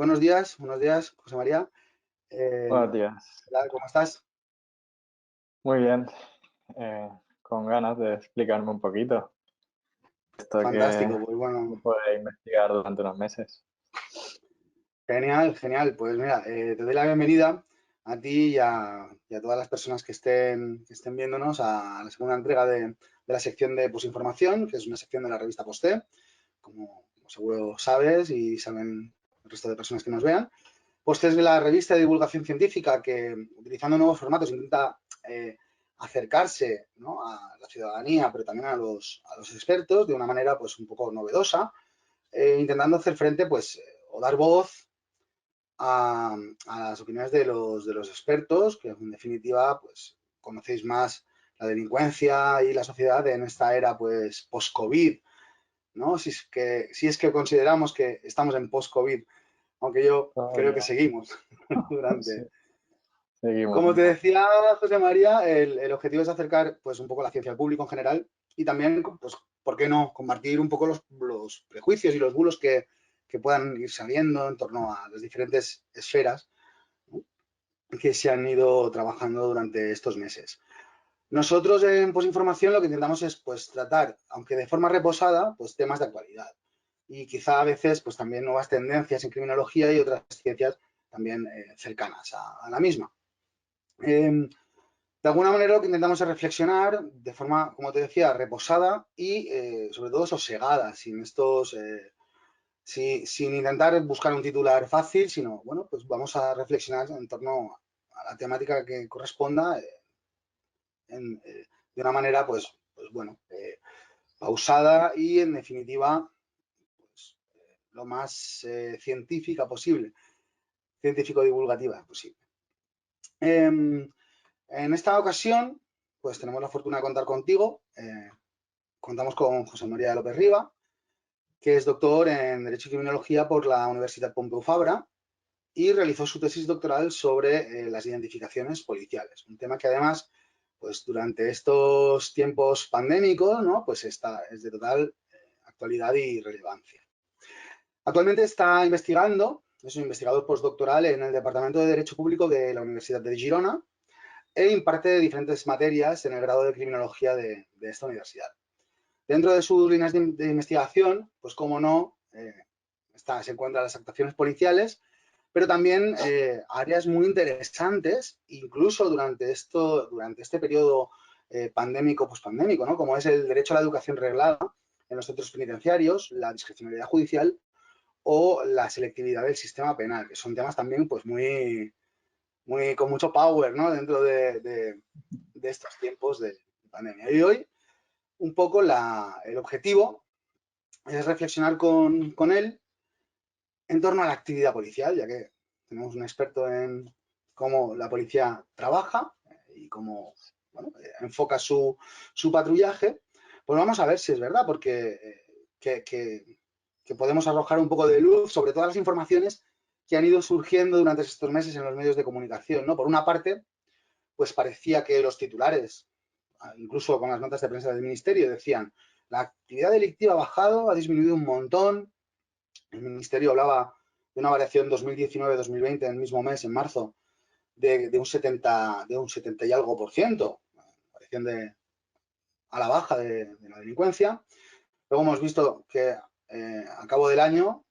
buenos días, José María. Buenos días. ¿Qué tal? ¿Cómo estás? Muy bien. eh, con ganas de explicarme un poquito esto que Fantástico, pues bueno, puede investigar durante unos meses. genial, genial. Pues mira, te doy la bienvenida a ti y a todas las personas que estén viéndonos a la segunda entrega de la sección de Posinformación, que es una sección de la revista Posté, como seguro sabes y saben el resto de personas que nos vean. Posté es la revista de divulgación científica que, utilizando nuevos formatos, intenta acercarse, ¿no?, a la ciudadanía, pero también a los expertos de una manera pues un poco novedosa, intentando hacer frente pues o dar voz a las opiniones de los expertos, que en definitiva pues conocéis más la delincuencia y la sociedad en esta era pues post-COVID, ¿no? Si es que consideramos que estamos en post-COVID, aunque yo creo que Todavía. seguimos Sí, durante. seguimos Como un te poco. decía José María, el objetivo es acercar pues un poco la ciencia al público en general y también, pues, ¿por qué no?, combatir un poco los prejuicios y los bulos que puedan ir saliendo en torno a las diferentes esferas, ¿no?, que se han ido trabajando durante estos meses. Nosotros en Posinformación lo que intentamos es pues tratar, aunque de forma reposada, pues temas de actualidad y quizá a veces pues también nuevas tendencias en criminología y otras ciencias también cercanas a la misma. De alguna manera lo que intentamos es reflexionar de forma, como te decía, reposada y sobre todo sosegada, sin intentar buscar un titular fácil, sino, bueno, pues vamos a reflexionar en torno a la temática que corresponda de una manera, bueno, pausada y, en definitiva, pues, lo más científica posible, científico-divulgativa posible. En esta ocasión, pues tenemos la fortuna de contar contigo. Contamos con José María López Riva, que es doctor en Derecho y Criminología por la Universidad Pompeu Fabra y realizó su tesis doctoral sobre las identificaciones policiales. Un tema que además, pues durante estos tiempos pandémicos, ¿no?, pues es de total actualidad y relevancia. Actualmente está investigando, es un investigador postdoctoral en el Departamento de Derecho Público de la Universidad de Girona e imparte diferentes materias en el grado de Criminología de esta universidad. Dentro de sus líneas de investigación, pues como no, se encuentran las actuaciones policiales, pero también áreas muy interesantes, incluso durante este periodo pandémico, pospandémico, ¿no?, como es el derecho a la educación reglada en los centros penitenciarios, la discrecionalidad judicial o la selectividad del sistema penal, que son temas también pues con mucho power, ¿no?, dentro de estos tiempos de pandemia. Y hoy, un poco el objetivo es reflexionar con él en torno a la actividad policial, ya que tenemos un experto en cómo la policía trabaja y cómo, bueno, enfoca su patrullaje. Pues vamos a ver si es verdad, porque que podemos arrojar un poco de luz sobre todas las informaciones que han ido surgiendo durante estos meses en los medios de comunicación, ¿no? Por una parte, pues parecía que los titulares, incluso con las notas de prensa del ministerio, decían: la actividad delictiva ha bajado, ha disminuido un montón. El ministerio hablaba de una variación 2019-2020 en el mismo mes, en marzo, de un 70 y algo por ciento, variación a la baja de la delincuencia. Luego hemos visto que a cabo del año,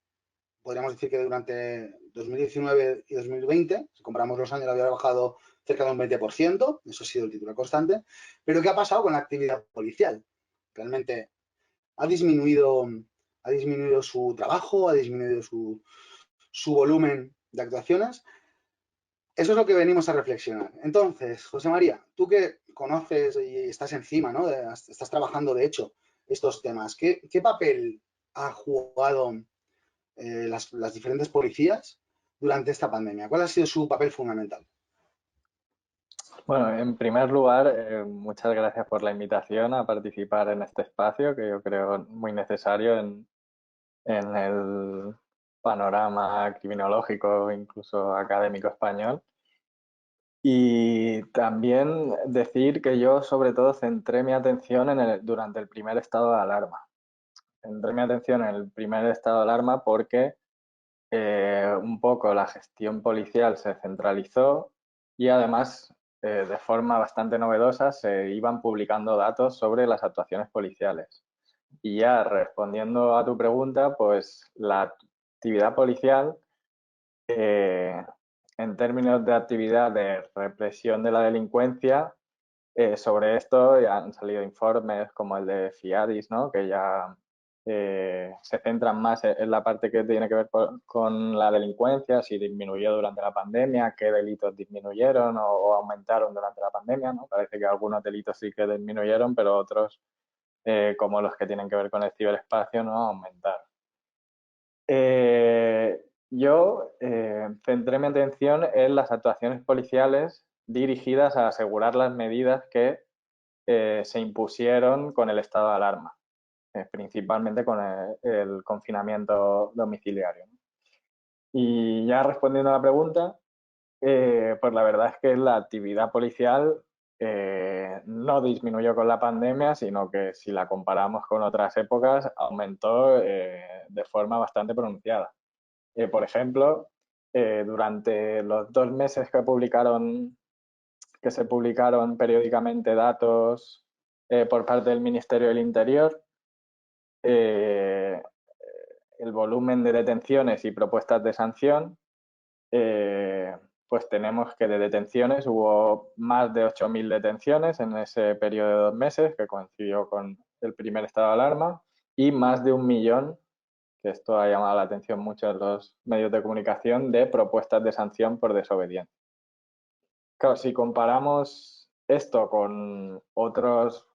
podríamos decir que durante 2019 y 2020, si comparamos los años, había bajado cerca de un 20%, eso ha sido el titular constante. Pero ¿qué ha pasado con la actividad policial? Realmente ha disminuido su trabajo, ha disminuido su volumen de actuaciones. Eso es lo que venimos a reflexionar. Entonces, José María, tú que conoces y estás encima, ¿no?, estás trabajando, de hecho, estos temas, ¿qué papel ha jugado las diferentes policías durante esta pandemia? ¿Cuál ha sido su papel fundamental? Bueno, en primer lugar, muchas gracias por la invitación a participar en este espacio que yo creo muy necesario en el panorama criminológico, incluso académico español. Y también decir que yo sobre todo centré mi atención durante el primer estado de alarma. Centré mi atención en el primer estado de alarma porque un poco la gestión policial se centralizó y además, de forma bastante novedosa, se iban publicando datos sobre las actuaciones policiales. Y ya respondiendo a tu pregunta, pues la actividad policial, en términos de actividad de represión de la delincuencia, sobre esto ya han salido informes como el de FIADIS, ¿no? Que ya se centran más en la parte que tiene que ver con la delincuencia, si disminuyó durante la pandemia, qué delitos disminuyeron o aumentaron durante la pandemia, ¿no? Parece que algunos delitos sí que disminuyeron, pero otros, como los que tienen que ver con el ciberespacio, no aumentaron. Yo centré mi atención en las actuaciones policiales dirigidas a asegurar las medidas que se impusieron con el estado de alarma, principalmente con el confinamiento domiciliario. Y ya respondiendo a la pregunta, pues la verdad es que la actividad policial no disminuyó con la pandemia, sino que si la comparamos con otras épocas, aumentó de forma bastante pronunciada. Por ejemplo, durante los 2 meses que se publicaron periódicamente datos por parte del Ministerio del Interior, eh, el volumen de detenciones y propuestas de sanción, pues tenemos que de detenciones hubo más de 8.000 detenciones en ese periodo de 2 meses, que coincidió con el primer estado de alarma, y más de 1.000.000, que esto ha llamado la atención mucho en los medios de comunicación, de propuestas de sanción por desobediencia. Claro, si comparamos esto con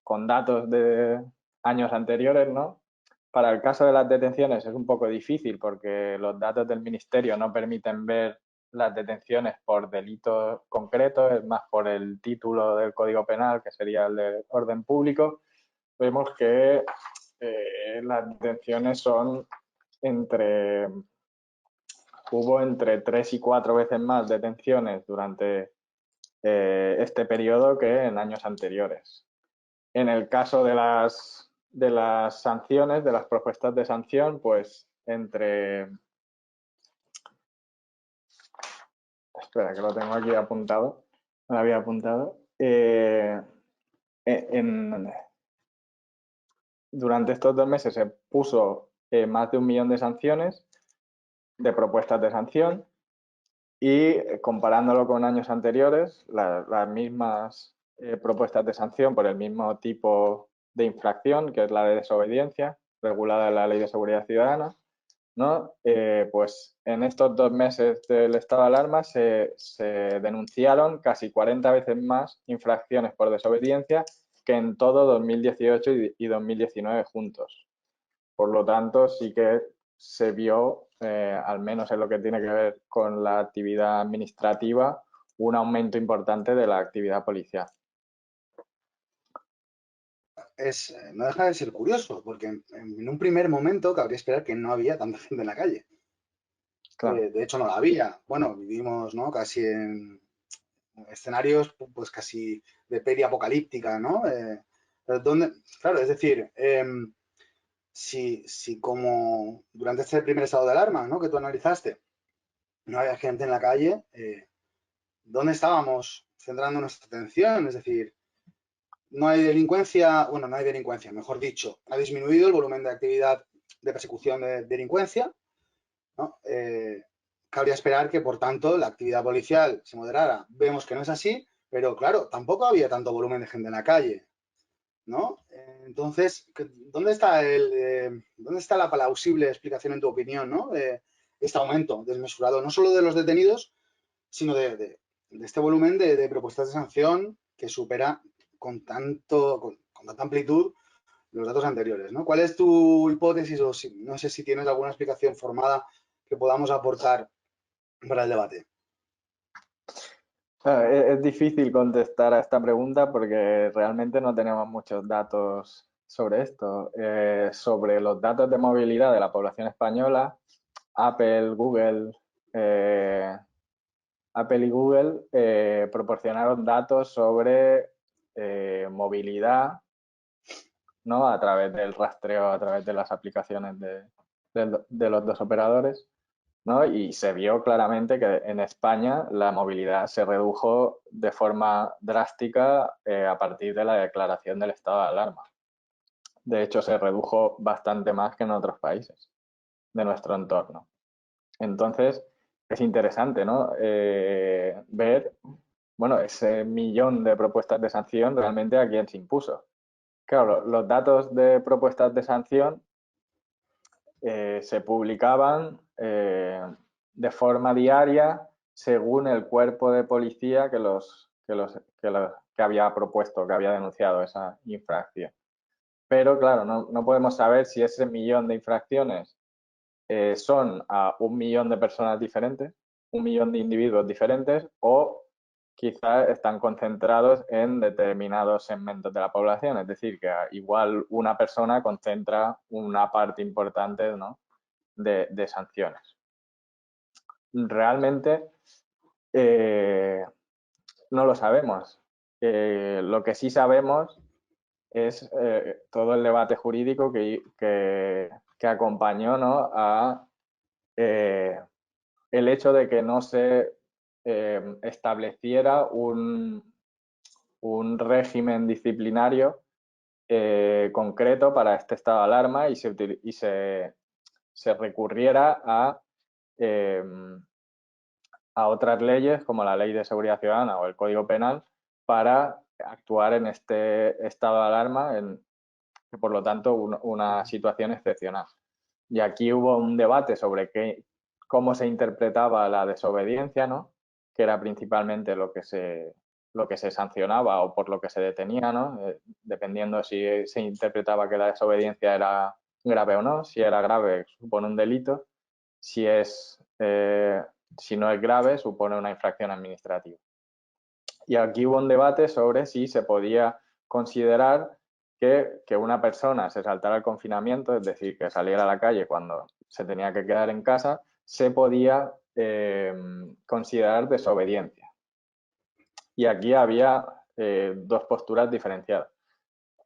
con datos de años anteriores, ¿no? Para el caso de las detenciones es un poco difícil porque los datos del ministerio no permiten ver las detenciones por delitos concretos, es más por el título del Código Penal, que sería el de orden público. Vemos que las detenciones hubo entre 3 y 4 veces más detenciones durante este periodo que en años anteriores. En el caso de las sanciones, de las propuestas de sanción, pues espera, que lo tengo aquí apuntado. Me lo había apuntado. Durante estos 2 meses se puso más de 1.000.000 de sanciones, de propuestas de sanción, y comparándolo con años anteriores, las mismas propuestas de sanción por el mismo tipo de infracción, que es la de desobediencia, regulada en la Ley de Seguridad Ciudadana, ¿no? Pues en estos 2 meses del estado de alarma se denunciaron casi 40 veces más infracciones por desobediencia que en todo 2018 y 2019 juntos. Por lo tanto, sí que se vio, al menos en lo que tiene que ver con la actividad administrativa, un aumento importante de la actividad policial. No deja de ser curioso, porque en un primer momento cabría esperar que no había tanta gente en la calle. Claro. De hecho, no la había. Bueno, vivimos, ¿no? Casi en escenarios, pues casi de peli apocalíptica, ¿no? Claro, es decir, si como durante este primer estado de alarma, ¿no? Que tú analizaste, no había gente en la calle, ¿dónde estábamos centrando nuestra atención? Es decir, no hay delincuencia, bueno, no hay delincuencia, mejor dicho, ha disminuido el volumen de actividad de persecución de delincuencia, ¿no? Cabría esperar que, por tanto, la actividad policial se moderara. Vemos que no es así, pero claro, tampoco había tanto volumen de gente en la calle, ¿no? Entonces, ¿dónde está la plausible explicación, en tu opinión, ¿no? De este aumento desmesurado, no solo de los detenidos, sino de este volumen de propuestas de sanción que supera con tanta amplitud los datos anteriores, ¿no? ¿Cuál es tu hipótesis o no sé si tienes alguna explicación formada que podamos aportar para el debate? Es difícil contestar a esta pregunta porque realmente no tenemos muchos datos sobre esto. Sobre los datos de movilidad de la población española, Apple, Google, Apple y Google proporcionaron datos sobre movilidad, ¿no? A través del rastreo, a través de las aplicaciones de los dos operadores. ¿no? Y se vio claramente que en España la movilidad se redujo de forma drástica a partir de la declaración del estado de alarma. De hecho, se redujo bastante más que en otros países de nuestro entorno. Entonces, es interesante, ¿no? Ver, bueno, ese millón de propuestas de sanción realmente a quién se impuso. Claro, los datos de propuestas de sanción se publicaban de forma diaria según el cuerpo de policía que había propuesto, que había denunciado esa infracción. Pero claro, no podemos saber si ese millón de infracciones son a 1 millón de personas diferentes, 1 millón de individuos diferentes, o quizás están concentrados en determinados segmentos de la población. Es decir, que igual una persona concentra una parte importante, ¿no?, de sanciones. Realmente no lo sabemos. Lo que sí sabemos es todo el debate jurídico que acompañó, ¿no?, a el hecho de que no se estableciera un régimen disciplinario concreto para este estado de alarma y se recurriera a otras leyes como la Ley de Seguridad Ciudadana o el Código Penal para actuar en este estado de alarma, por lo tanto, una situación excepcional. Y aquí hubo un debate sobre cómo se interpretaba la desobediencia, ¿no?, que era principalmente lo que se sancionaba o por lo que se detenía, ¿no?, dependiendo si se interpretaba que la desobediencia era grave o no. Si era grave, supone un delito. Si no es grave, supone una infracción administrativa. Y aquí hubo un debate sobre si se podía considerar que una persona se saltara el confinamiento, es decir, que saliera a la calle cuando se tenía que quedar en casa, se podía considerar desobediencia. Y aquí había dos posturas diferenciadas.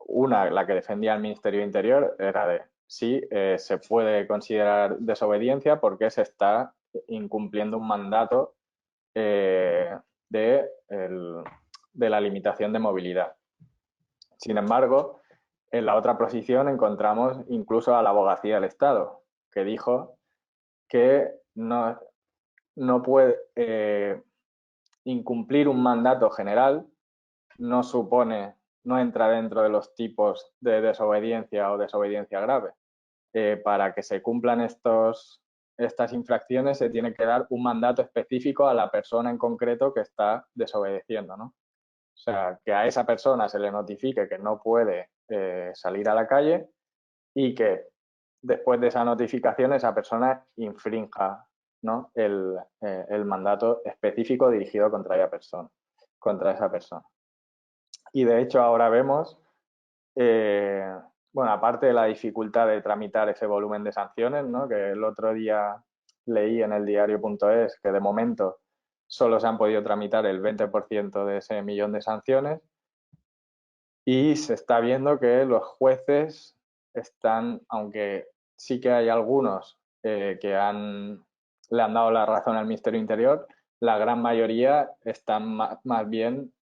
Una, la que defendía el Ministerio de Interior, era de sí, se puede considerar desobediencia porque se está incumpliendo un mandato de la limitación de movilidad. Sin embargo, en la otra posición encontramos incluso a la Abogacía del Estado, que dijo que no puede incumplir un mandato general, no entra dentro de los tipos de desobediencia o desobediencia grave. Para que se cumplan estas infracciones se tiene que dar un mandato específico a la persona en concreto que está desobedeciendo, ¿no? O sea, que a esa persona se le notifique que no puede salir a la calle y que después de esa notificación esa persona infrinja, ¿no?, el mandato específico dirigido contra esa persona. Y de hecho ahora vemos, bueno, aparte de la dificultad de tramitar ese volumen de sanciones, ¿no?, que el otro día leí en el diario.es que de momento solo se han podido tramitar el 20% de ese millón de sanciones, y se está viendo que los jueces están, aunque sí que hay algunos que le han dado la razón al Ministerio Interior, la gran mayoría están más bien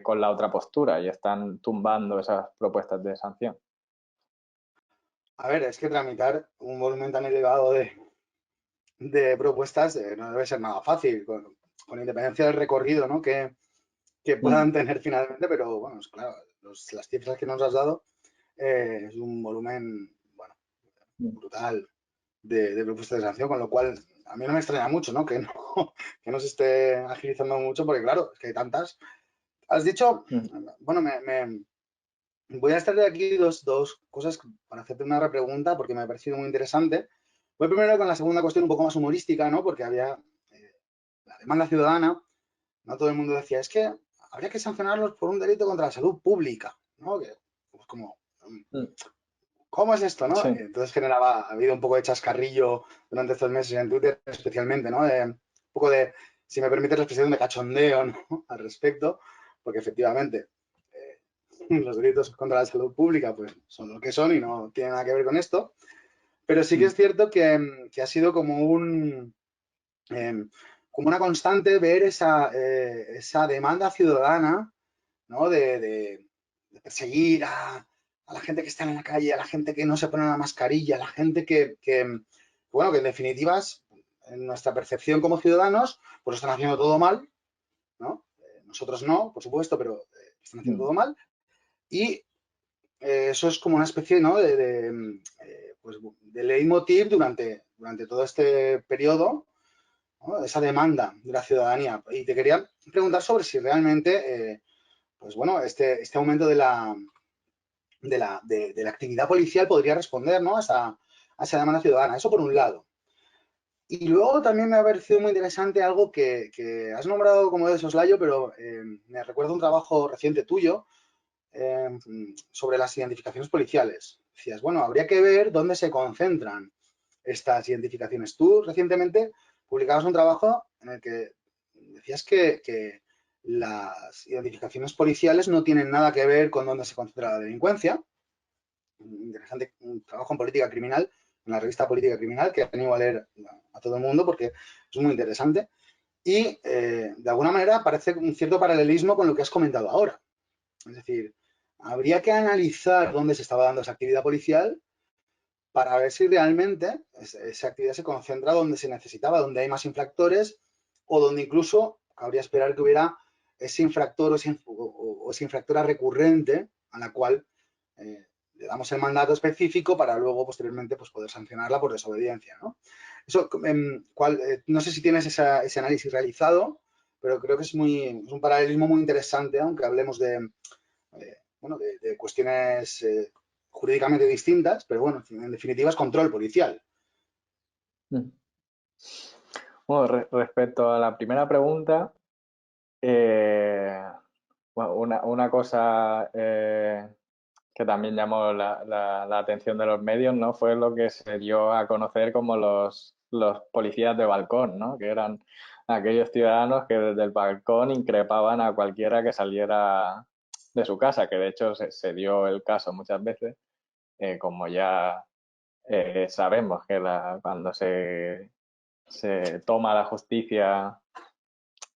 con la otra postura y están tumbando esas propuestas de sanción. A ver, es que tramitar un volumen tan elevado de propuestas no debe ser nada fácil, con independencia del recorrido, ¿no?, que puedan tener finalmente, pero bueno, claro, las cifras que nos has dado es un volumen, bueno, brutal de propuestas de sanción, con lo cual a mí no me extraña mucho, ¿no?, que no se esté agilizando mucho, porque claro, es que hay tantas. Has dicho, bueno, voy a estar de aquí dos cosas para hacerte una repregunta, porque me ha parecido muy interesante. Voy primero con la segunda cuestión un poco más humorística, ¿no?, porque había la demanda ciudadana, ¿no? Todo el mundo decía, es que habría que sancionarlos por un delito contra la salud pública, ¿no? Que, pues como, ¿cómo es esto, no? Sí. Entonces ha habido un poco de chascarrillo durante estos meses en Twitter, especialmente, ¿no? Un poco de, si me permites la expresión, de cachondeo, ¿no?, al respecto, porque efectivamente los delitos contra la salud pública pues son lo que son y no tienen nada que ver con esto. Pero sí que es cierto que ha sido como un como una constante ver esa demanda ciudadana, ¿no? De perseguir a la gente que está en la calle, a la gente que no se pone la mascarilla, a la gente bueno, que en definitiva, en nuestra percepción como ciudadanos, pues están haciendo todo mal, ¿no? Nosotros no, por supuesto, pero están haciendo todo mal. Y eso es como una especie, ¿no? Pues, de leitmotiv durante todo este periodo, ¿no? Esa demanda de la ciudadanía. Y te quería preguntar sobre si realmente, pues bueno, este aumento de la actividad policial podría responder, ¿no? A esa demanda ciudadana. Eso por un lado. Y luego también me ha parecido muy interesante algo que has nombrado como de soslayo, pero me recuerda un trabajo reciente tuyo sobre las identificaciones policiales. Decías, bueno, habría que ver dónde se concentran estas identificaciones. Tú recientemente publicabas un trabajo en el que decías que las identificaciones policiales no tienen nada que ver con dónde se concentra la delincuencia. Un interesante un trabajo en política criminal, en la revista Política Criminal, que animo a leer a todo el mundo porque es muy interesante. Y de alguna manera parece un cierto paralelismo con lo que has comentado ahora. Es decir, habría que analizar dónde se estaba dando esa actividad policial para ver si realmente esa actividad se concentra donde se necesitaba, donde hay más infractores o donde incluso cabría esperar que hubiera ese infractor o esa infractora recurrente a la cual le damos el mandato específico para luego posteriormente pues, poder sancionarla por desobediencia, ¿no? Eso, no sé si tienes ese análisis realizado, pero creo que es un paralelismo muy interesante, aunque hablemos bueno, de cuestiones jurídicamente distintas, pero bueno, en definitiva es control policial. Bueno, respecto a la primera pregunta, bueno, una cosa que también llamó la atención de los medios, ¿no? Fue lo que se dio a conocer como los policías de balcón, ¿no? Que eran aquellos ciudadanos que desde el balcón increpaban a cualquiera que saliera de su casa, que de hecho se dio el caso muchas veces, como ya sabemos que cuando se toma la justicia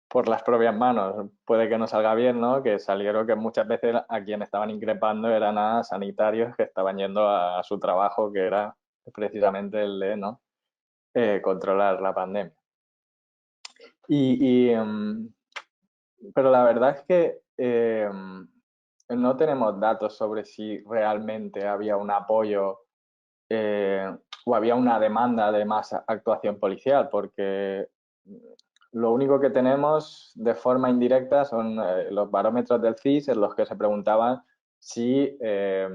por las propias manos, puede que no salga bien, ¿no? Que salieron que muchas veces a quien estaban increpando eran a sanitarios que estaban yendo a su trabajo, que era precisamente el de, ¿no? Controlar la pandemia. Pero la verdad es que no tenemos datos sobre si realmente había un apoyo o había una demanda de más actuación policial, porque lo único que tenemos de forma indirecta son los barómetros del CIS en los que se preguntaban si se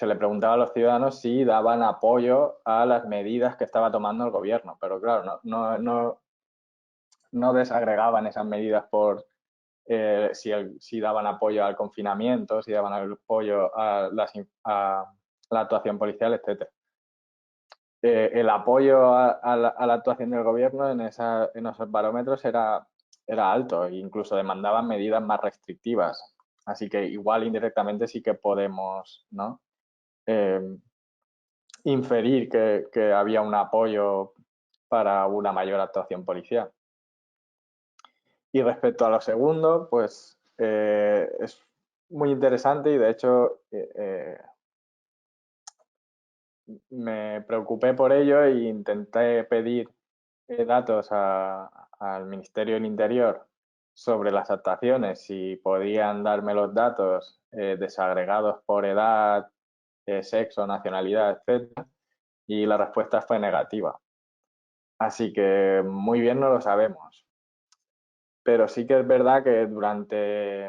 le preguntaba a los ciudadanos si daban apoyo a las medidas que estaba tomando el gobierno, pero claro, no desagregaban esas medidas por si daban apoyo al confinamiento, si daban apoyo a la actuación policial, etcétera. El apoyo a la actuación del gobierno en esos barómetros era alto e incluso demandaban medidas más restrictivas. Así que igual indirectamente sí que podemos, ¿no? Inferir que había un apoyo para una mayor actuación policial. Y respecto a lo segundo, pues es muy interesante y de hecho me preocupé por ello e intenté pedir datos al Ministerio del Interior sobre las actuaciones, si podían darme los datos desagregados por edad, sexo, nacionalidad, etcétera, y la respuesta fue negativa. Así que muy bien no lo sabemos. Pero sí que es verdad que durante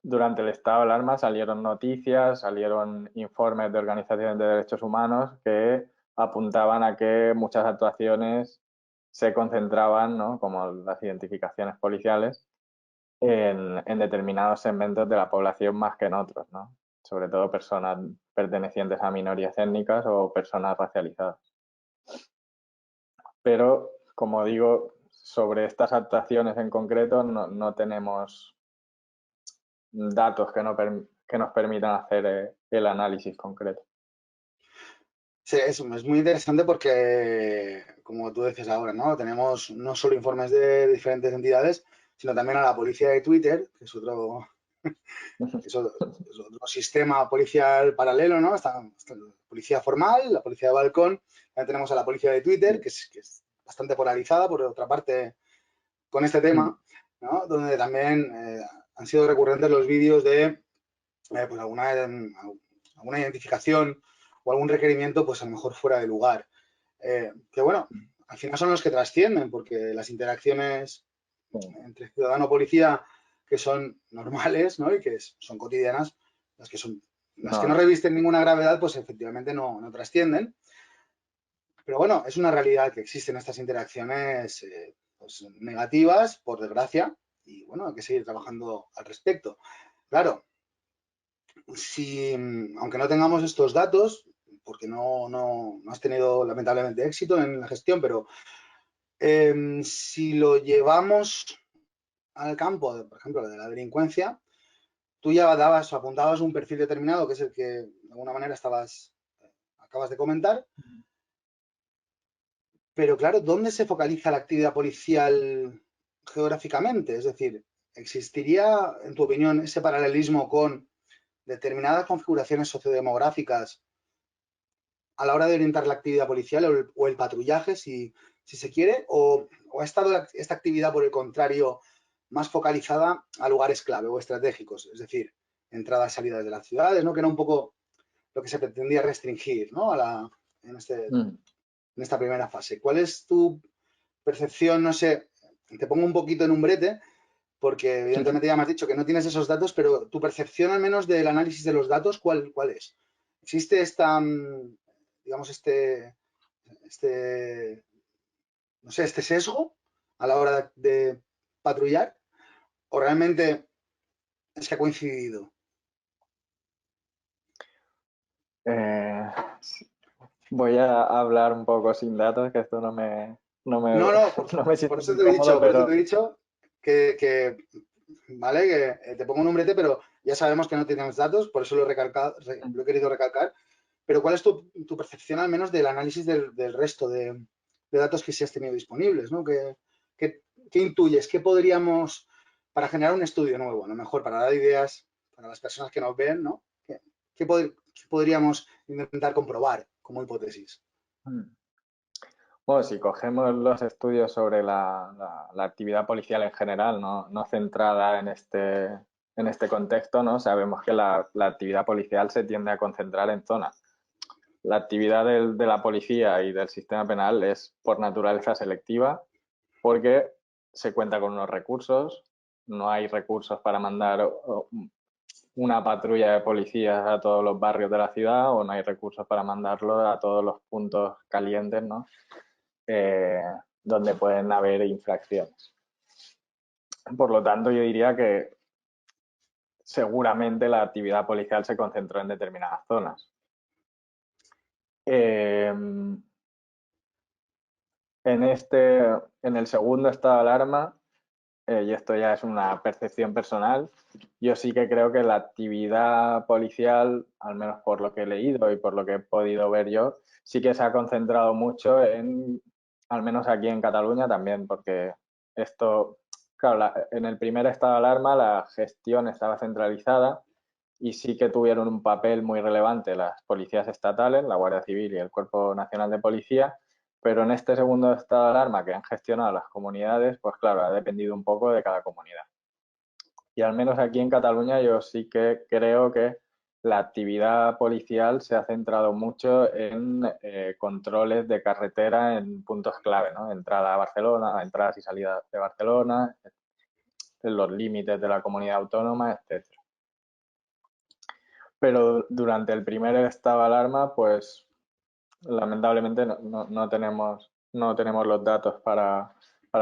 el estado de alarma salieron noticias, salieron informes de organizaciones de derechos humanos que apuntaban a que muchas actuaciones se concentraban, ¿no? Como las identificaciones policiales, en determinados segmentos de la población más que en otros, ¿no? Sobre todo personas pertenecientes a minorías étnicas o personas racializadas. Pero, como digo, sobre estas actuaciones en concreto no tenemos datos que nos permitan hacer el análisis concreto. Sí, es muy interesante porque, como tú dices ahora, ¿no? Tenemos no solo informes de diferentes entidades, sino también a la policía de Twitter, que es otro sistema policial paralelo, ¿no? Está la policía formal, la policía de balcón, también tenemos a la policía de Twitter, que es bastante polarizada, por otra parte, con este tema, ¿no? Donde también han sido recurrentes los vídeos de pues alguna identificación o algún requerimiento, pues a lo mejor fuera de lugar. Que bueno, al final son los que trascienden, porque las interacciones entre ciudadano y policía que son normales, ¿no? Y que son cotidianas, las que no No, revisten ninguna gravedad, pues efectivamente no trascienden. Pero bueno, es una realidad que existen estas interacciones pues, negativas, por desgracia, y bueno, hay que seguir trabajando al respecto. Claro, aunque no tengamos estos datos, porque no has tenido lamentablemente éxito en la gestión, pero si lo llevamos al campo, por ejemplo, de la delincuencia, tú ya dabas o apuntabas un perfil determinado, que es el que de alguna manera acabas de comentar, pero claro, ¿dónde se focaliza la actividad policial geográficamente? Es decir, ¿existiría, en tu opinión, ese paralelismo con determinadas configuraciones sociodemográficas a la hora de orientar la actividad policial o el patrullaje, si se quiere, o ha estado esta actividad, por el contrario, más focalizada a lugares clave o estratégicos, es decir, entradas y salidas de las ciudades, ¿no? Que era un poco lo que se pretendía restringir, ¿no? En esta primera fase. ¿Cuál es tu percepción? No sé, te pongo un poquito en un brete, porque evidentemente ya me has dicho que no tienes esos datos, pero tu percepción al menos del análisis de los datos, ¿cuál es? ¿Existe digamos, este, no sé, este sesgo a la hora de patrullar? ¿O realmente es que ha coincidido? eh, voy a hablar un poco sin datos, que esto no me, No, no, no me siento por eso muy te he cómodo, dicho, por eso te pero he dicho que ¿vale? Que te pongo un nombrete, pero ya sabemos que no tenemos datos, por eso lo he querido recalcar. Pero ¿cuál es tu percepción al menos del análisis del resto de datos que sí has tenido disponibles, ¿no? ¿Qué intuyes? ¿Qué podríamos, para generar un estudio nuevo, a lo mejor para dar ideas para las personas que nos ven, ¿no? ¿Qué podríamos intentar comprobar como hipótesis? bueno, si cogemos los estudios sobre la actividad policial en general, no centrada en este contexto, ¿no? Sabemos que la actividad policial se tiende a concentrar en zonas. La actividad de la policía y del sistema penal es por naturaleza selectiva porque se cuenta con unos recursos, no hay recursos para mandar una patrulla de policías a todos los barrios de la ciudad o no hay recursos para mandarlo a todos los puntos calientes, ¿no? Eh, donde pueden haber infracciones. Por lo tanto, yo diría que seguramente la actividad policial se concentró en determinadas zonas. En en el segundo estado de alarma, y esto ya es una percepción personal, yo sí que creo que la actividad policial, al menos por lo que he leído y por lo que he podido ver yo, sí que se ha concentrado mucho al menos aquí en Cataluña también, porque esto, claro, en el primer estado de alarma la gestión estaba centralizada y sí que tuvieron un papel muy relevante las policías estatales, la Guardia Civil y el Cuerpo Nacional de Policía, pero en este segundo estado de alarma que han gestionado las comunidades, pues claro, ha dependido un poco de cada comunidad. Y al menos aquí en Cataluña yo sí que creo que la actividad policial se ha centrado mucho en controles de carretera en puntos clave, ¿no? Entrada a Barcelona, entradas y salidas de Barcelona, en los límites de la comunidad autónoma, etcétera. Pero durante el primer estado de alarma, pues lamentablemente no tenemos los datos para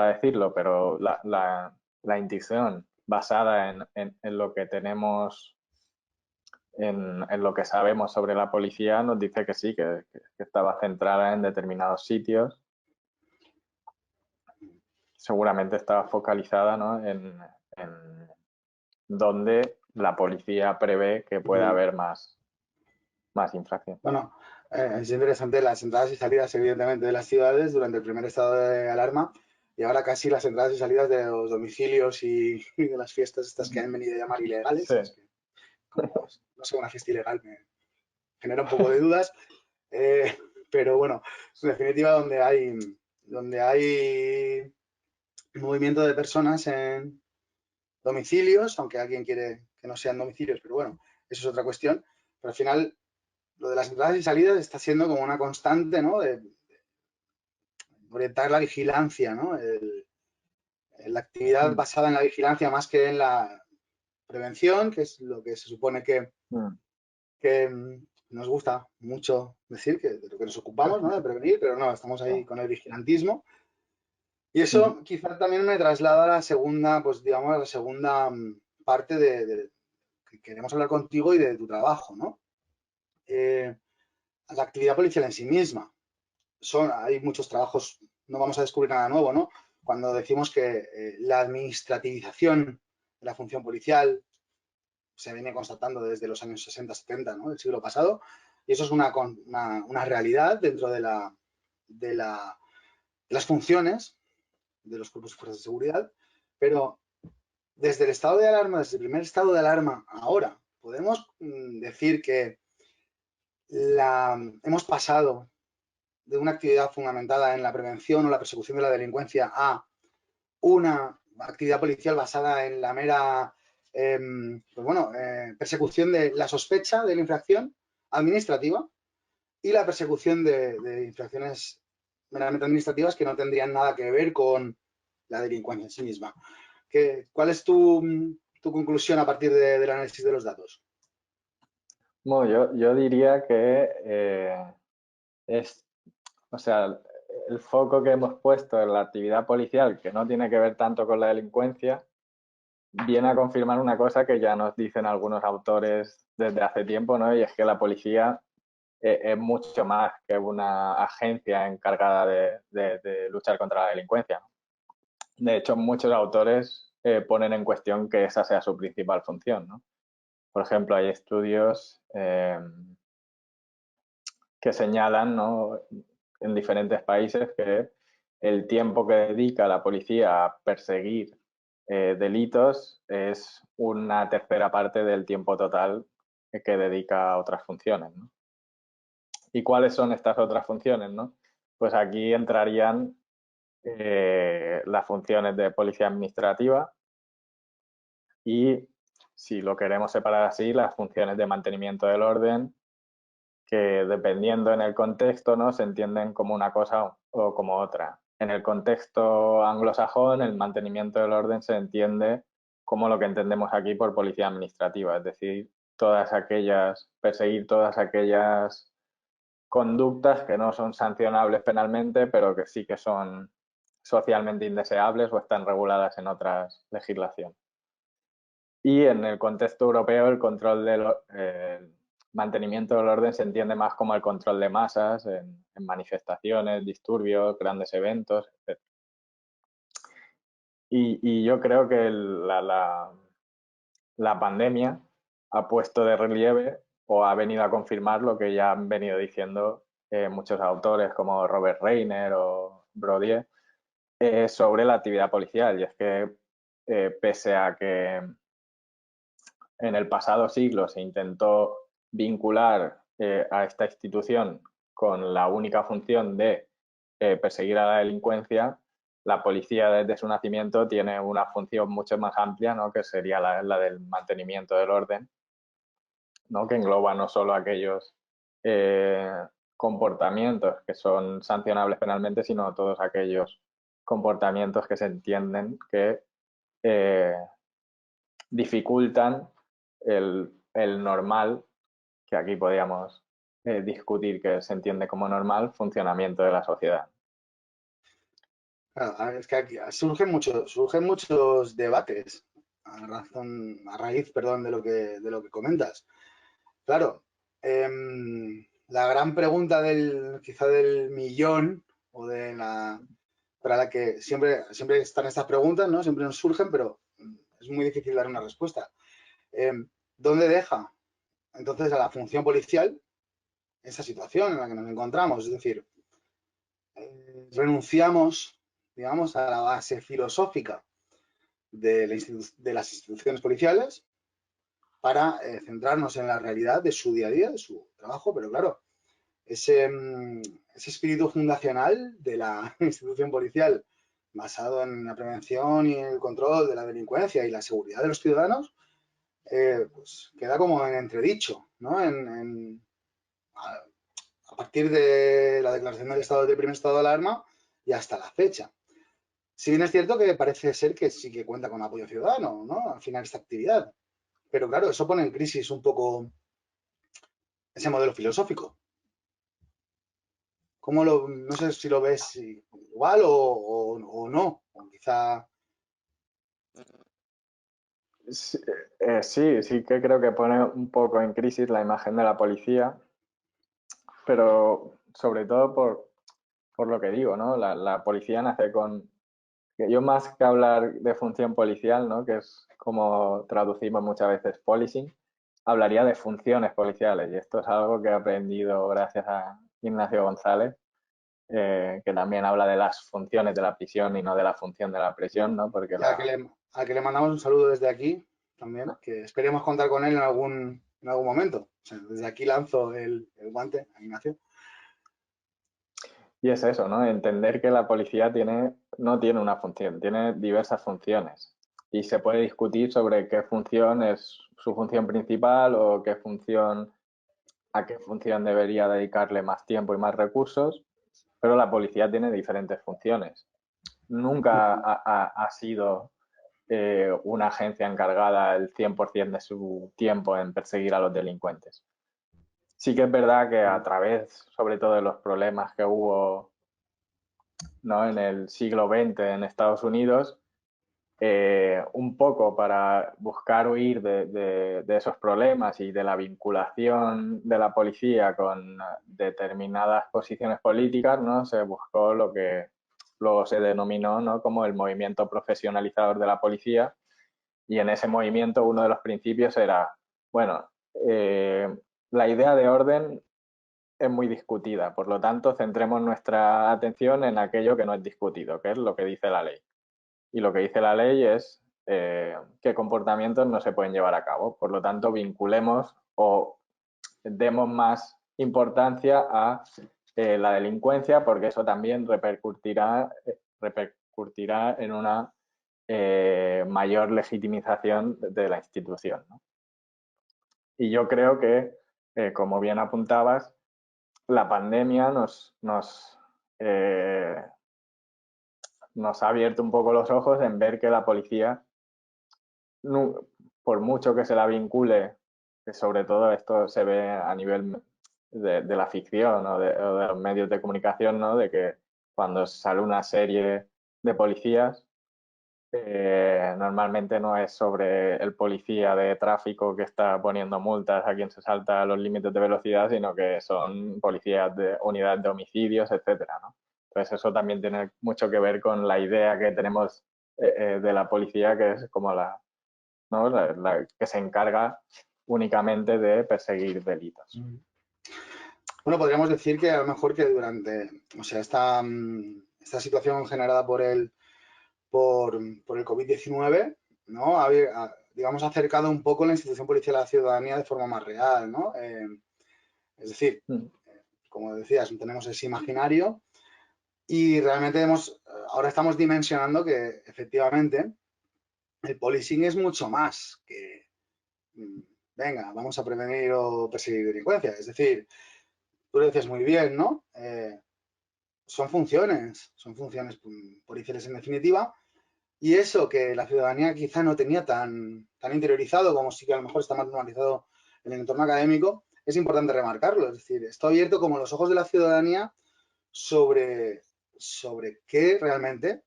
decirlo, pero la intuición basada en lo que tenemos, en lo que sabemos sobre la policía, nos dice que sí, que estaba centrada en determinados sitios. Seguramente estaba focalizada, ¿no? en donde la policía prevé que pueda haber más infracción. Bueno, Es interesante las entradas y salidas, evidentemente, de las ciudades durante el primer estado de alarma y ahora casi las entradas y salidas de los domicilios y de las fiestas estas que han venido a llamar Sí. ilegales. Es que, como, no sé, una fiesta ilegal me genera un poco de dudas, eh, pero bueno, en definitiva donde hay movimiento de personas en domicilios, aunque alguien quiere que no sean domicilios, pero bueno, eso es otra cuestión. Pero al final, lo de las entradas y salidas está siendo como una constante, ¿no? De orientar la vigilancia, ¿no? La actividad Mm, basada en la vigilancia más que en la prevención, que es lo que se supone mm, que nos gusta mucho decir, que de lo que nos ocupamos, ¿no? De prevenir, pero no, estamos ahí con el vigilantismo. Y mm, eso quizás también me traslada a la segunda, pues digamos, a la segunda parte de que queremos hablar contigo y de tu trabajo, ¿no? La actividad policial en sí misma. Hay muchos trabajos, no vamos a descubrir nada nuevo, ¿no? Cuando decimos que la administrativización de la función policial se viene constatando desde los años 60-70, ¿no? Del siglo pasado, y eso es una realidad dentro de las funciones de los cuerpos y fuerzas de seguridad, pero desde el estado de alarma, desde el primer estado de alarma ahora, podemos decir que hemos pasado de una actividad fundamentada en la prevención o la persecución de la delincuencia a una actividad policial basada en la mera pues bueno, persecución de la sospecha de la infracción administrativa y la persecución de infracciones meramente administrativas que no tendrían nada que ver con la delincuencia en sí misma. ¿Cuál es tu conclusión a partir del análisis de los datos? Bueno, yo diría que es, o sea, el foco que hemos puesto en la actividad policial, que no tiene que ver tanto con la delincuencia, viene a confirmar una cosa que ya nos dicen algunos autores desde hace tiempo, ¿no? Y es que la policía es mucho más que una agencia encargada de luchar contra la delincuencia. De hecho, muchos autores ponen en cuestión que esa sea su principal función, ¿no? Por ejemplo, hay estudios que señalan, ¿no?, en diferentes países que el tiempo que dedica la policía a perseguir delitos es una tercera parte del tiempo total que dedica a otras funciones, ¿no? ¿Y cuáles son estas otras funciones, no? Pues aquí entrarían las funciones de policía administrativa y, si lo queremos separar así, las funciones de mantenimiento del orden, que dependiendo en el contexto, ¿no?, se entienden como una cosa o como otra. En el contexto anglosajón, el mantenimiento del orden se entiende como lo que entendemos aquí por policía administrativa, es decir, perseguir todas aquellas conductas que no son sancionables penalmente, pero que sí que son socialmente indeseables o están reguladas en otras legislaciones. Y en el contexto europeo, el control del mantenimiento del orden se entiende más como el control de masas en manifestaciones, disturbios, grandes eventos, etc. Y yo creo que la pandemia ha puesto de relieve o ha venido a confirmar lo que ya han venido diciendo muchos autores como Robert Reiner o Brodier sobre la actividad policial. Y es que pese a que en el pasado siglo se intentó vincular a esta institución con la única función de perseguir a la delincuencia, la policía desde su nacimiento tiene una función mucho más amplia, ¿no?, que sería la del mantenimiento del orden, ¿no?, que engloba no solo aquellos eh, comportamientos que son sancionables penalmente, sino todos aquellos comportamientos que se entienden que eh, dificultan el normal, que aquí podríamos discutir que se entiende como normal, funcionamiento de la sociedad. Claro, es que aquí surgen muchos debates a raíz, perdón, de lo que comentas. Claro, la gran pregunta quizá del millón o para la que siempre están estas preguntas, ¿no? Siempre nos surgen, pero es muy difícil dar una respuesta. ¿Dónde deja entonces a la función policial esa situación en la que nos encontramos. Es decir, renunciamos, digamos, a la base filosófica de las instituciones policiales para centrarnos en la realidad de su día a día, de su trabajo, pero claro, ese espíritu fundacional de la institución policial basado en la prevención y el control de la delincuencia y la seguridad de los ciudadanos, pues queda como en entredicho, ¿no? A partir de la declaración del primer estado de alarma y hasta la fecha. Si bien es cierto que parece ser que sí que cuenta con apoyo ciudadano, ¿no? Al final esta actividad. Pero claro, eso pone en crisis un poco ese modelo filosófico. No sé si lo ves igual o no, o quizá... Sí, sí que creo que pone un poco en crisis la imagen de la policía, pero sobre todo por lo que digo, ¿no? La policía nace con... Yo más que hablar de función policial, ¿no? Que es como traducimos muchas veces policing, hablaría de funciones policiales, y esto es algo que he aprendido gracias a Ignacio González, que también habla de las funciones de la prisión y no de la función de la prisión, ¿no? Porque Ya que le mandamos un saludo desde aquí también, que esperemos contar con él en algún momento. O sea, desde aquí lanzo el guante a Ignacio. Y es eso, ¿no? Entender que la policía no tiene una función, tiene diversas funciones. Y se puede discutir sobre qué función es su función principal o a qué función debería dedicarle más tiempo y más recursos, pero la policía tiene diferentes funciones. Nunca ha sido una agencia encargada el 100% de su tiempo en perseguir a los delincuentes. Sí que es verdad que a través, sobre todo, de los problemas que hubo, ¿no? En el siglo XX en Estados Unidos, un poco para buscar huir de esos problemas y de la vinculación de la policía con determinadas posiciones políticas, ¿no? Se buscó lo que luego se denominó, ¿no? Como el movimiento profesionalizador de la policía, y en ese movimiento uno de los principios era, bueno, la idea de orden es muy discutida, por lo tanto centremos nuestra atención en aquello que no es discutido, que es lo que dice la ley. Y lo que dice la ley es qué comportamientos no se pueden llevar a cabo. Por lo tanto, vinculemos o demos más importancia a la delincuencia, porque eso también repercutirá en una mayor legitimización de la institución, ¿no? Y yo creo que, como bien apuntabas, la pandemia nos ha abierto un poco los ojos en ver que la policía, por mucho que se la vincule, que sobre todo esto se ve a nivel de la ficción o de los medios de comunicación, ¿no? De que cuando sale una serie de policías, normalmente no es sobre el policía de tráfico que está poniendo multas a quien se salta los límites de velocidad, sino que son policías de unidades de homicidios, etcétera, ¿no? Entonces eso también tiene mucho que ver con la idea que tenemos de la policía, que es como ¿no? la que se encarga únicamente de perseguir delitos. Bueno, podríamos decir que a lo mejor que o sea, esta situación generada por el COVID-19, ¿no? Digamos, acercado un poco la institución policial a la ciudadanía de forma más real, ¿no? Es decir, como decías, tenemos ese imaginario y realmente ahora estamos dimensionando que efectivamente el policing es mucho más que, venga, vamos a prevenir o perseguir delincuencia. Es decir, tú lo dices muy bien, ¿no? Son funciones policiales en definitiva. Y eso que la ciudadanía quizá no tenía tan interiorizado, como sí que a lo mejor está más normalizado en el entorno académico, es importante remarcarlo. Es decir, está abierto como los ojos de la ciudadanía sobre qué realmente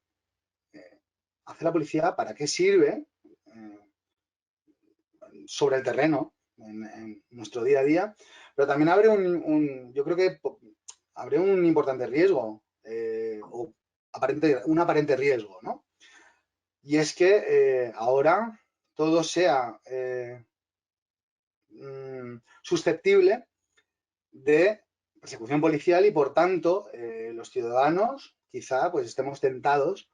hace la policía, para qué sirve sobre el terreno en nuestro día a día, pero también abre yo creo que abre un importante riesgo, o un aparente riesgo, ¿no? Y es que ahora todo sea susceptible de persecución policial y, por tanto, los ciudadanos quizá pues estemos tentados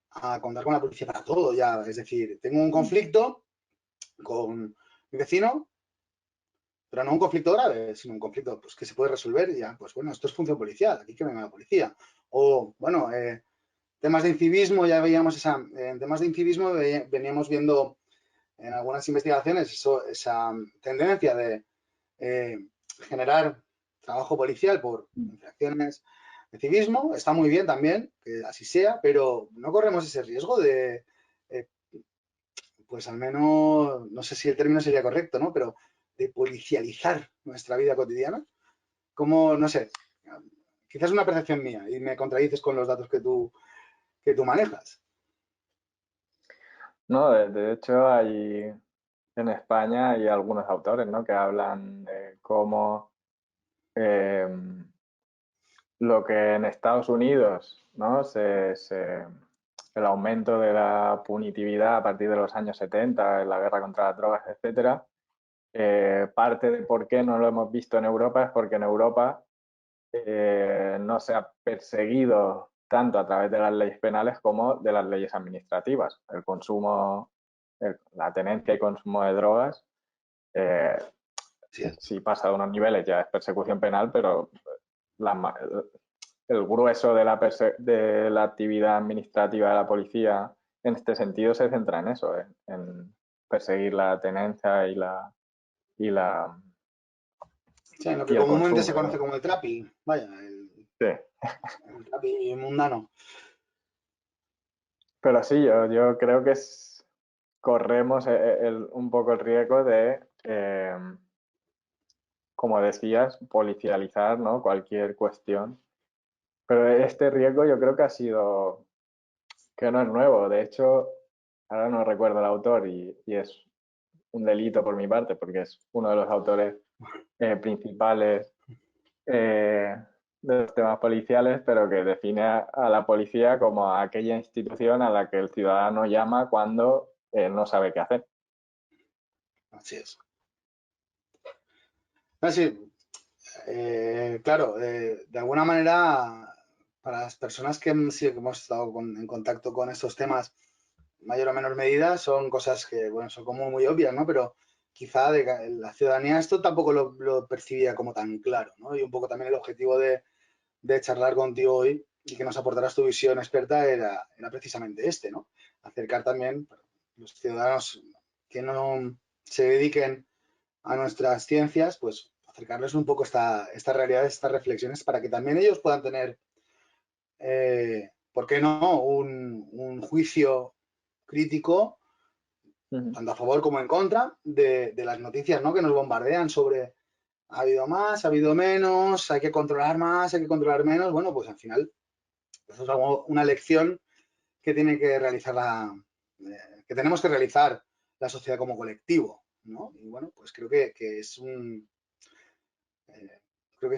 a contar con la policía para todo ya. Es decir, tengo un conflicto con mi vecino, pero no un conflicto grave, sino un conflicto pues, que se puede resolver y ya, pues bueno, esto es función policial, aquí que venga la policía. O, bueno, temas de incivismo, ya veíamos en temas de incivismo veníamos viendo en algunas investigaciones esa tendencia de generar trabajo policial por infracciones de civismo. Está muy bien también que así sea, pero no corremos ese riesgo de, pues al menos, no sé si el término sería correcto, ¿no? Pero de policializar nuestra vida cotidiana. Como, no sé, quizás es una percepción mía y me contradices con los datos que tú manejas. No, de hecho, en España hay algunos autores, ¿no? que hablan de cómo eh, lo que en Estados Unidos, ¿no? El aumento de la punitividad a partir de los años 70, en la guerra contra las drogas, etcétera, parte de por qué no lo hemos visto en Europa es porque en Europa no se ha perseguido tanto a través de las leyes penales como de las leyes administrativas. El consumo, la tenencia y consumo de drogas, eh, Sí, si pasa de unos niveles ya es persecución penal, pero la, el grueso de de la actividad administrativa de la policía en este sentido se centra en eso, en perseguir la tenencia y la sí, en lo que y el comúnmente consumo se de conoce drogas. como el trapping, vaya, Sí. el trapping mundano. Pero sí, yo creo que corremos un poco el riesgo de, como decías, policializar, ¿no? cualquier cuestión. Pero este riesgo yo creo que ha sido, que no es nuevo. De hecho, ahora no recuerdo el autor y es un delito por mi parte, porque es uno de los autores principales eh, de los temas policiales, pero que define a la policía como aquella institución a la que el ciudadano llama cuando no sabe qué hacer. Así es. Así, claro, de alguna manera, para las personas sí que hemos estado en contacto con estos temas, mayor o menor medida, son cosas que, bueno, son como muy obvias, ¿no? Pero quizá la ciudadanía esto tampoco lo percibía como tan claro, ¿no? Y un poco también el objetivo de charlar contigo hoy y que nos aportaras tu visión experta era precisamente este, ¿no? Acercar también a los ciudadanos que no se dediquen a nuestras ciencias, pues acercarles un poco estas realidades, estas reflexiones, para que también ellos puedan tener, ¿por qué no?, un juicio crítico, Uh -huh. tanto a favor como en contra, de las noticias, ¿no?, que nos bombardean sobre ha habido más, ha habido menos, hay que controlar más, hay que controlar menos. Bueno, pues al final, eso es una lección que tiene que realizar que tenemos que realizar la sociedad como colectivo, ¿no? Y bueno, pues creo que es creo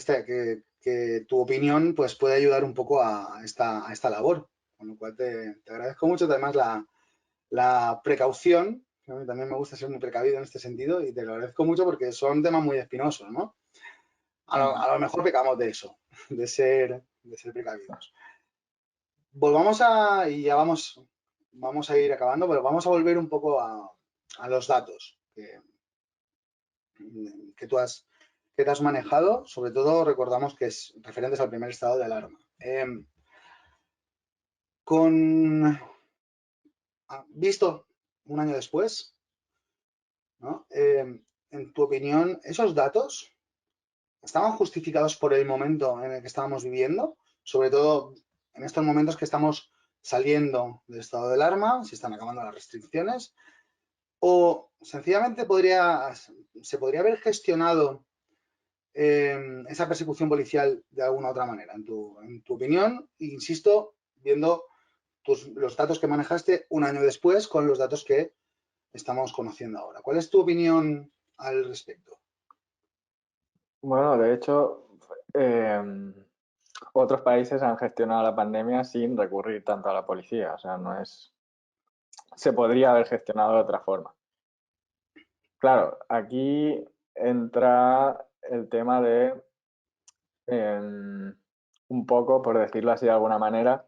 que tu opinión pues puede ayudar un poco a esta labor, con lo cual te agradezco mucho además la precaución, que a mí también me gusta ser muy precavido en este sentido y te lo agradezco mucho porque son temas muy espinosos, ¿no? Uh A -huh. lo mejor pecamos de eso, de ser precavidos. Volvamos y ya vamos a ir acabando, pero vamos a volver un poco a los datos que tú que te has manejado. Sobre todo recordamos que es referentes al primer estado de alarma. Visto un año después, ¿no? En tu opinión, ¿esos datos estaban justificados por el momento en el que estábamos viviendo? Sobre todo en estos momentos que estamos saliendo del estado de alarma, se están acabando las restricciones, o sencillamente se podría haber gestionado esa persecución policial de alguna otra manera, en tu opinión, insisto, viendo los datos que manejaste un año después con los datos que estamos conociendo ahora. ¿Cuál es tu opinión al respecto? Bueno, de hecho, otros países han gestionado la pandemia sin recurrir tanto a la policía. O sea, no es. Se podría haber gestionado de otra forma. Claro, aquí entra el tema de un poco, por decirlo así de alguna manera,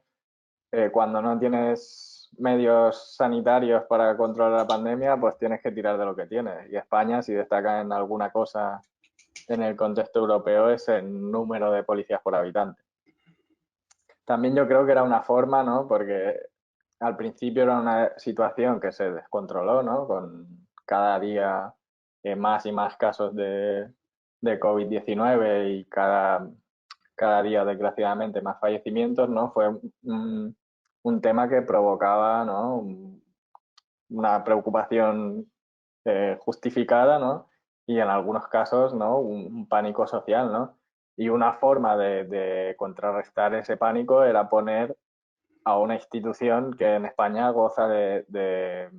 cuando no tienes medios sanitarios para controlar la pandemia, pues tienes que tirar de lo que tienes. Y España, si destaca en alguna cosa en el contexto europeo, es el número de policías por habitante. También yo creo que era una forma, ¿no? Porque al principio era una situación que se descontroló, ¿no? Con cada día más y más casos de COVID-19 y cada día, desgraciadamente, más fallecimientos, ¿no? Fue un tema que provocaba, ¿no? Una preocupación justificada, ¿no? Y en algunos casos, ¿no? Un pánico social, ¿no? Y una forma de contrarrestar ese pánico era poner a una institución que en España goza de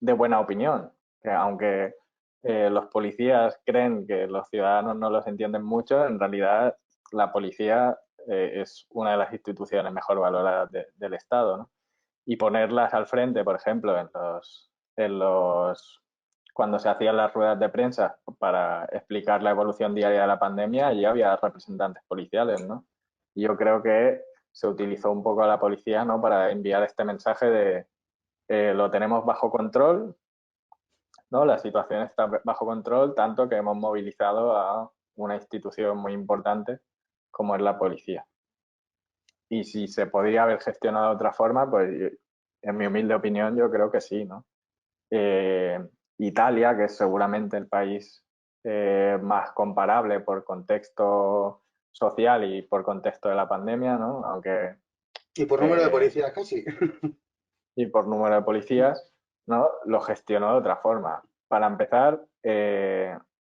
buena opinión, que aunque los policías creen que los ciudadanos no los entienden mucho, en realidad la policía es una de las instituciones mejor valoradas del Estado, ¿no? Y ponerlas al frente, por ejemplo, cuando se hacían las ruedas de prensa para explicar la evolución diaria de la pandemia, ya había representantes policiales, ¿no? Y yo creo que se utilizó un poco a la policía, ¿no? Para enviar este mensaje de lo tenemos bajo control, ¿no? La situación está bajo control, tanto que hemos movilizado a una institución muy importante como es la policía. Y si se podría haber gestionado de otra forma, pues en mi humilde opinión yo creo que sí, ¿no? Eh, Italia, que es seguramente el país más comparable por contexto social y por contexto de la pandemia, ¿no? Aunque Y por número de eh, policías casi. y por número de policías, ¿no? Lo gestionó de otra forma. Para empezar,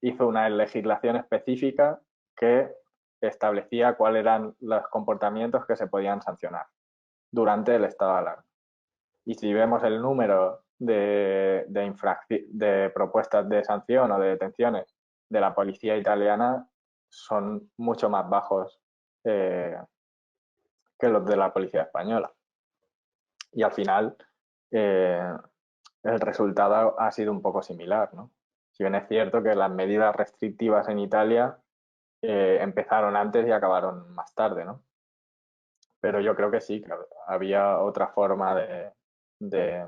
hizo una legislación específica que establecía cuáles eran los comportamientos que se podían sancionar durante el estado de alarma. Y si vemos el número de propuestas de sanción o de detenciones de la policía italiana, son mucho más bajos eh, que los de la policía española. Y al final, eh, el resultado ha sido un poco similar, ¿no? Si bien es cierto que las medidas restrictivas en Italia empezaron antes y acabaron más tarde, ¿no? Pero yo creo que sí, que había otra forma de, de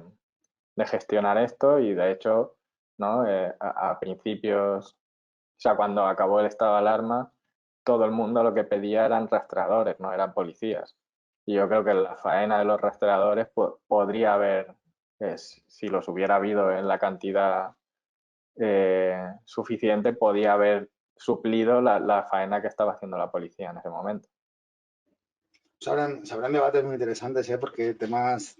gestionar esto y de hecho, ¿no? A principios, o sea, cuando acabó el estado de alarma, todo el mundo lo que pedía eran rastreadores, no eran policías. Y yo creo que la faena de los rastreadores podría haber, si los hubiera habido en la cantidad suficiente, podía haber suplido la faena que estaba haciendo la policía en ese momento. Se habrán debates muy interesantes, ¿eh? Porque temas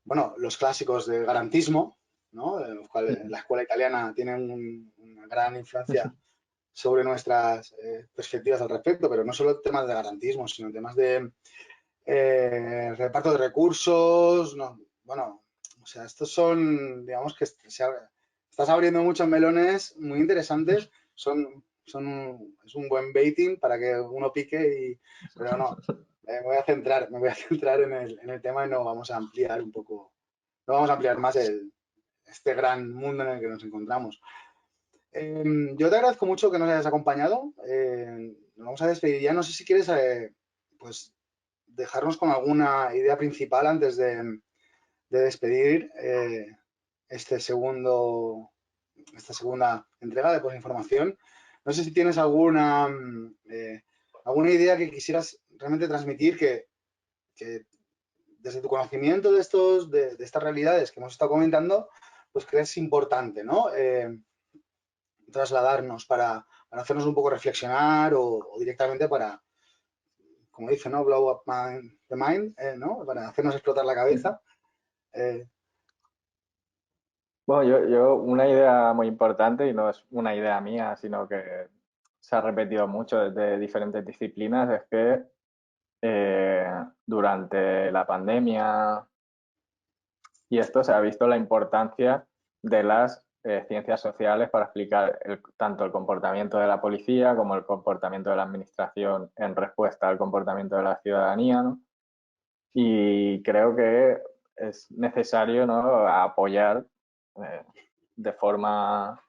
bueno, los clásicos de garantismo, ¿no? En los cuales la escuela italiana tiene una gran influencia sobre nuestras perspectivas al respecto, pero no solo temas de garantismo, sino temas de reparto de recursos, no, bueno, o sea, estos son, digamos que estás abriendo muchos melones muy interesantes, es un buen baiting para que uno pique, pero no, me voy a centrar en el tema y no vamos a ampliar un poco, no vamos a ampliar más este gran mundo en el que nos encontramos. Yo te agradezco mucho que nos hayas acompañado. Nos vamos a despedir ya. No sé si quieres pues dejarnos con alguna idea principal antes de despedir este esta segunda entrega de Posinformación. No sé si tienes alguna idea que quisieras realmente transmitir que desde tu conocimiento de estas realidades que hemos estado comentando, pues crees importante, ¿no? Trasladarnos para hacernos un poco reflexionar o directamente para, como dice, ¿no? Blow up the mind, ¿no? Para hacernos explotar la cabeza. Eh, Bueno, una idea muy importante, y no es una idea mía, sino que se ha repetido mucho desde diferentes disciplinas, es que durante la pandemia y esto se ha visto la importancia de las ciencias sociales para explicar tanto el comportamiento de la policía como el comportamiento de la administración en respuesta al comportamiento de la ciudadanía, ¿no? Y creo que es necesario, ¿no? Apoyar eh, de forma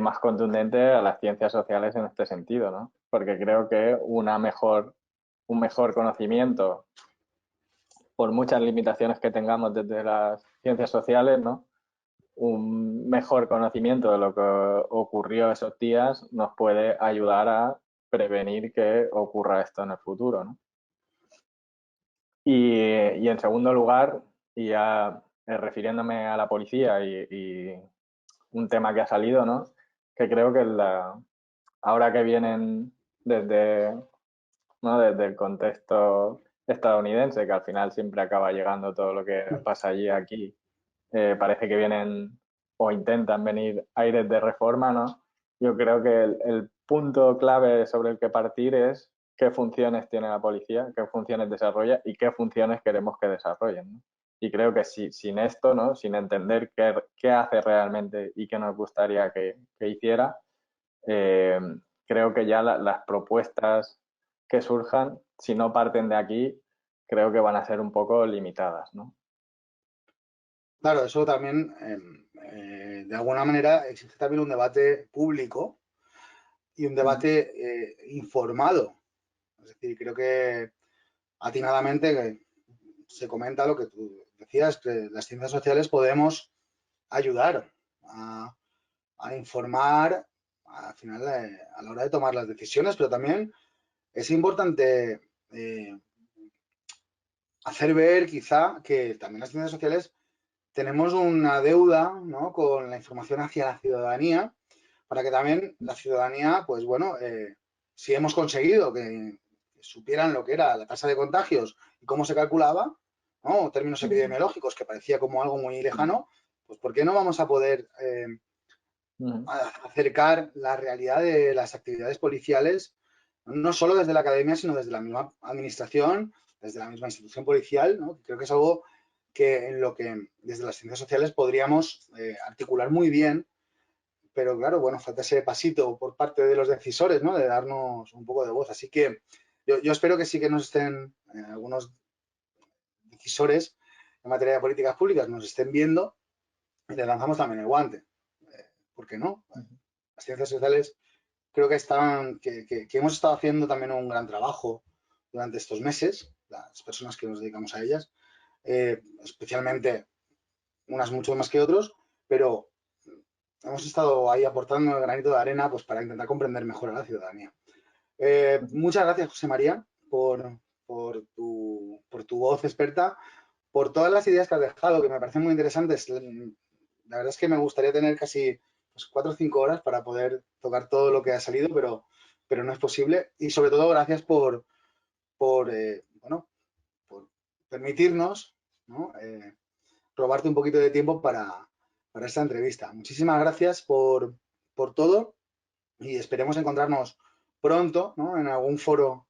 más contundente a las ciencias sociales en este sentido, ¿no? porque creo que un mejor conocimiento, por muchas limitaciones que tengamos desde las ciencias sociales, ¿no? Un mejor conocimiento de lo que ocurrió esos días nos puede ayudar a prevenir que ocurra esto en el futuro, ¿no? Y en segundo lugar, y ya refiriéndome a la policía y un tema que ha salido, ¿no? Que creo que ahora que vienen desde, ¿no? Desde el contexto estadounidense, que al final siempre acaba llegando todo lo que pasa allí aquí, parece que vienen o intentan venir aires de reforma, ¿no? Yo creo que el punto clave sobre el que partir es qué funciones tiene la policía, qué funciones desarrolla y qué funciones queremos que desarrollen, ¿no? Y creo que sin esto, ¿no? Sin entender qué hace realmente y qué nos gustaría que hiciera, eh, creo que ya las propuestas que surjan, si no parten de aquí, creo que van a ser un poco limitadas, ¿no? Claro, eso también, de alguna manera, existe también un debate público y un debate informado. Es decir, creo que atinadamente se comenta lo que tú decías, que las ciencias sociales podemos ayudar a informar al final a la hora de tomar las decisiones, pero también es importante hacer ver quizá que también las ciencias sociales tenemos una deuda, ¿no?, con la información hacia la ciudadanía, para que también la ciudadanía, pues bueno, si hemos conseguido que supieran lo que era la tasa de contagios y cómo se calculaba, ¿no?, términos epidemiológicos, que parecía como algo muy lejano, pues ¿por qué no vamos a poder acercar la realidad de las actividades policiales, no solo desde la academia, sino desde la misma administración, desde la misma institución policial, ¿no? Creo que es algo que en lo que desde las ciencias sociales podríamos articular muy bien, pero claro, bueno, falta ese pasito por parte de los decisores, ¿no?, de darnos un poco de voz. Así que yo espero que sí que nos estén algunos decisores en materia de políticas públicas, nos estén viendo y le lanzamos también el guante. ¿Por qué no? Las ciencias sociales creo que hemos estado haciendo también un gran trabajo durante estos meses, las personas que nos dedicamos a ellas, especialmente unas mucho más que otros, pero hemos estado ahí aportando el granito de arena pues, para intentar comprender mejor a la ciudadanía. Muchas gracias, José María, por tu voz experta, por todas las ideas que has dejado, que me parecen muy interesantes. La verdad es que me gustaría tener casi pues, 4 o 5 horas para poder tocar todo lo que ha salido, pero no es posible. Y sobre todo, gracias bueno, por permitirnos, ¿no?, robarte un poquito de tiempo para esta entrevista. Muchísimas gracias por todo y esperemos encontrarnos pronto, ¿no?, en algún foro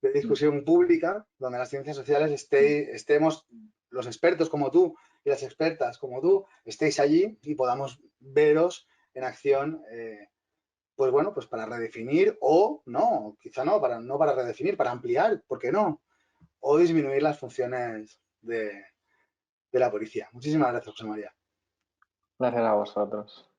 de discusión pública donde las ciencias sociales estemos los expertos como tú y las expertas como tú estéis allí y podamos veros en acción, pues bueno, pues para redefinir o no, quizá no para redefinir, para ampliar, ¿por qué no? O disminuir las funciones de la policía. Muchísimas gracias, José María. Gracias a vosotros.